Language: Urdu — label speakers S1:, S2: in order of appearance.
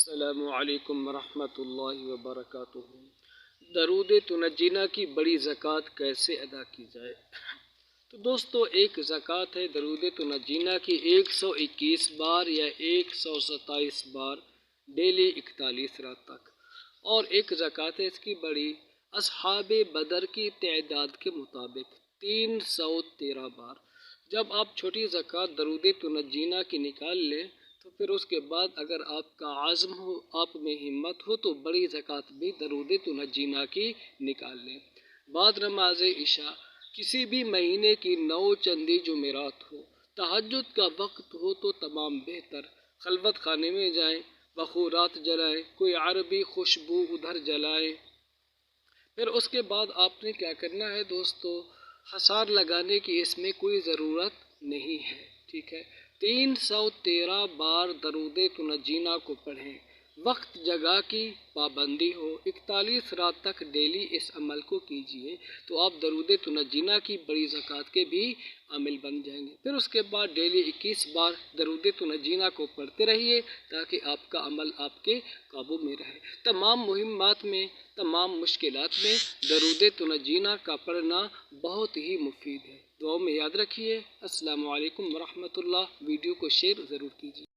S1: السلام علیکم ورحمۃ اللہ وبرکاتہ۔ درود تنجینا کی بڑی زکوٰۃ کیسے ادا کی جائے؟ تو دوستو، ایک زکوٰۃ ہے درود تنجینا کی 121 بار یا 127 بار ڈیلی 41 رات تک، اور ایک زکوٰۃ ہے اس کی بڑی اصحاب بدر کی تعداد کے مطابق 313 بار۔ جب آپ چھوٹی زکوٰۃ درود تنجینا کی نکال لیں تو پھر اس کے بعد اگر آپ کا عزم ہو، آپ میں ہمت ہو، تو بڑی زکوٰۃ بھی درود تنجینا کی نکال لیں۔ بعد نماز عشاء کسی بھی مہینے کی 9 چندی جمعرات ہو، تہجد کا وقت ہو تو تمام بہتر، خلوت خانے میں جائیں، بخورات جلائیں، کوئی عربی خوشبو ادھر جلائیں۔ پھر اس کے بعد آپ نے کیا کرنا ہے دوستو، حصار لگانے کی اس میں کوئی ضرورت نہیں ہے، ٹھیک ہے۔ 313 بار درود تنجینا کو پڑھیں، وقت جگہ کی پابندی ہو، 41 رات تک ڈیلی اس عمل کو کیجئے تو آپ درود تنجینا کی بڑی زکوٰۃ کے بھی عامل بن جائیں گے۔ پھر اس کے بعد ڈیلی 21 بار درود تنجینا کو پڑھتے رہیے تاکہ آپ کا عمل آپ کے قابو میں رہے۔ تمام مہمات میں، تمام مشکلات میں درود تنجینا کا پڑھنا بہت ہی مفید ہے۔ دعاؤں میں یاد رکھیے۔ السلام علیکم ورحمۃ اللہ۔ ویڈیو کو شیئر ضرور کیجیے۔